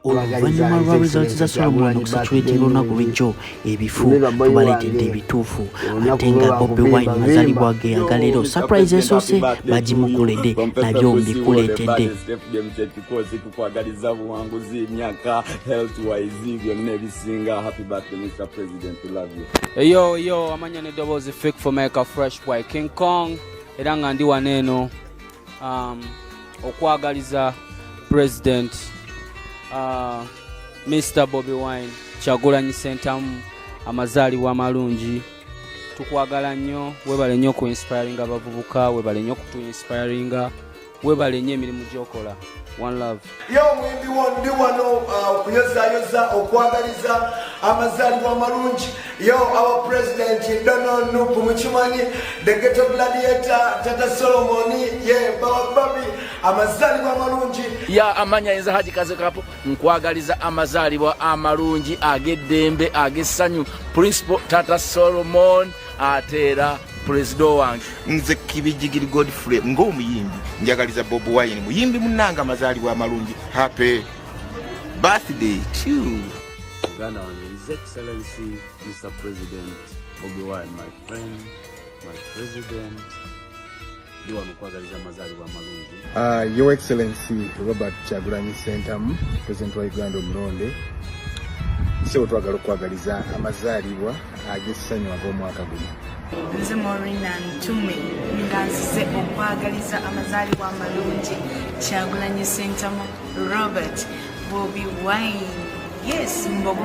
Oluvannyuma lwa results za Solomon okusatulating olunaku lw'ejjo ebifu tubaleetedde ebituufu ate nga Bobi Wine mazaalibwa ge aga leero surprise esoose bagimukoledde nabyo mbikuleetedde. Tukwagaliza buwanguzi emyaka health-wise byonna ebisinga. Happy birthday Mr. President, we love you. Yo amanya n'eddoboozi fake for maker fresh boy King Kong era nga ndi waneeno okwagaliza President Mr. Bobi Wine Kyagulanyi Ssentamu amazaalibwa amalungi. Tukwagala nnyo, webale nnyo ku inspiring abavubuka, webale nnyo kutu inspiringa, webale nnyo emirimu gy'okola. One love. Yo mwimbi wondi wano okuyozayoza okwagaliza amazaalibwa amalungi. Yo our president Donald Nupu mukimanyi the ghetto gladiator Tata Solomon Bobi amazaalibwa amalungi. Ya amanya yenza Haji Kaze Kapo nkwagaliza amazaalibwa amalungi ag'eddembe ag'essanyu Principal Tata Solomon atera President wange nze Kibijigiri Godfrey ng'omuyimbi njagaliza Bobi Wine muyimbi munanga amazaalibwa amalungi. Happy birthday to Uganda wange His Excellency Mr. President Bobi Wine, my friend, my president. You want to kwagaliza amazaalibwa amalungi. Your Excellency Robert Kyagulanyi Ssentamu President wa Uganda omulonde nsewo twagala okwagaliza amazaalibwa ag'essanyu ag'omwaka guno. Nze Morina Ntume nganzize okwagaliza amazaalibwa amalungi Kyagulanyi Ssentamu Robert Bobi Wine. Yes, mbogo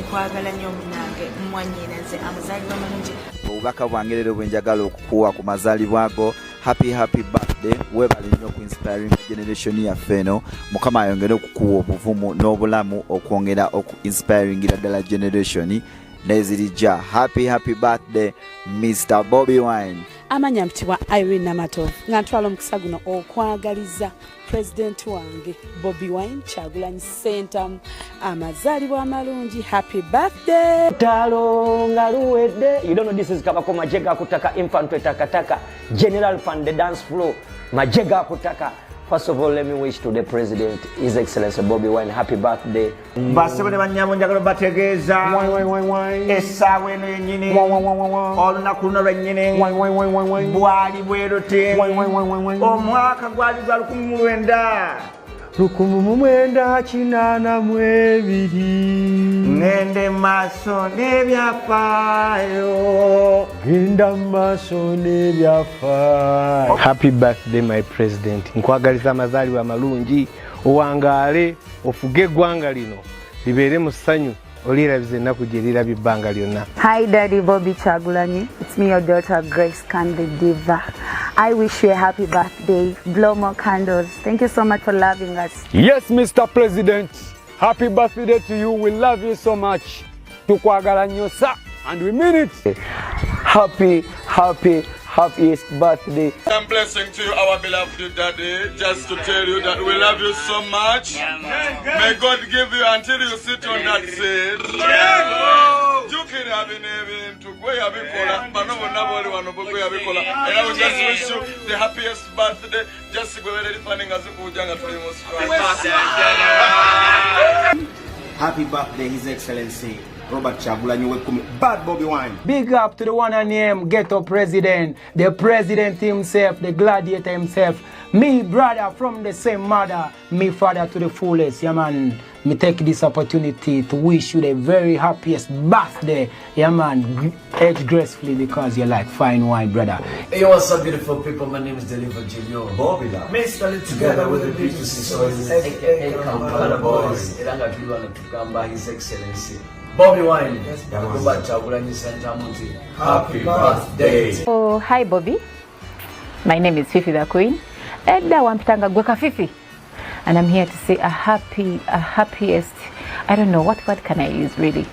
nkwagala nnyo munange mmwanyinaze amazaalibwa amalungi. Obubaka bwange leero bwe njagala okukuwa ku mazaalibwa ago. Happy birthday. Webale nnyo ku inspiring generation yaffe eno. Mukama ayongere okukuwa obuvumu n'obulamu okwongera oku inspiringira ddala generation nezirija. Happy birthday Mr. Bobi Wine. Amanya mpitibwa Irene Namato nga ntwala omukisa guno okwagaliza President wange Bobi Wine Kyagulanyi Ssentamu amazaalibwa amalungi. Happy birthday. Talo ngaluwedde. You don't know this is Kabako Majega Kutaka Infantry Takataka General Fund the dance floor Majega Kutaka. First of all, let me wish to the President, His Excellency Bobi Wine, happy birthday. Basebone banyamo njagala bategeeza. Essaawa eno yennyini. Olunaku luno lwennyini. Bwali bwerote. Omwaka gwali gwa 1982. Ngende maaso n'ebyafaayo. Happy birthday my president. Nkwagaliza amazaalibwa amalungi owangaale ofuge eggwanga lino libeere mu ssanyu olirabize ennaku gye lirabye ebbanga lyonna. Hi Daddy Bobi Kyagulanyi. It's me your daughter Grace Kandi Diva. I wish you a happy birthday. Blow more candles. Thank you so much for loving us. Yes, Mr. President. Happy birthday to you. We love you so much. Tukwagala nnyo sir. And we mean it. Happiest birthday. I'm blessing to you, our beloved daddy, just to tell you that we love you so much. May God give you until you sit on that seat. You can have in to go and I will just wish you the happiest birthday. Just to go ahead and planning as a good young Happy birthday His Excellency Robert Kyagulanyi Bad Bobi Wine. Big up to the one and name Ghetto President, the President himself, the gladiator himself. Me brother from the same mother, me father to the fullest. Yeah man, me take this opportunity to wish you the very happiest birthday. Yeah man, age gracefully because you like fine wine, brother. Hey, what's up beautiful people? My name is Deliver Junior Bobi. Mr. Together with the B2C Sources, aka Kampala Boys. Elanga tuliwana tukamba His Excellency Bobi Wine, Kyagulanyi Ssentamu. Happy birthday. Oh, hi Bobi. My name is Fifi the Queen. Edda wampitanga gweka Fifi. And I'm here to say a happiest, I don't know, what word can I use really?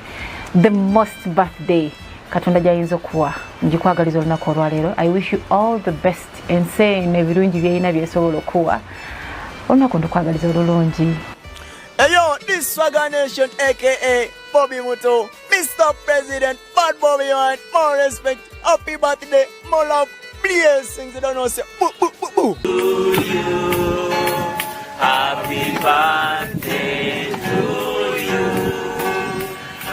The most birthday. Katonda jayinza okuwa. Njikwagaliza olunaku olwaleero. I wish you all the best and say nebirungi byeyina byesobola okuwa. Olunaku ndukwagaliza olulungi. Yo, this Swagger Nation aka Bobi Muto, Mr. President, Bad Bobi Wine, more respect, happy birthday, more love, blessings, you don't know, say, boo, boo, boo, boo. Happy birthday to you.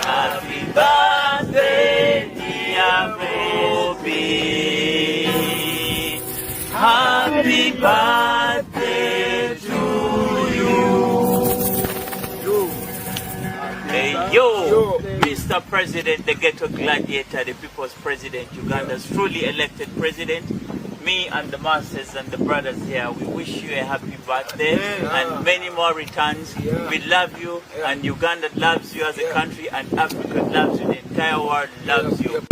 Happy birthday, dear Bobi. Happy birthday to you. Hey, yo, Mr. President, the ghetto gladiator, the people's president, Uganda's truly elected president. Me and the masters and the brothers here, we wish you a happy birthday and many more returns. We love you, and Uganda loves you as a country, and Africa loves you, the entire world loves you.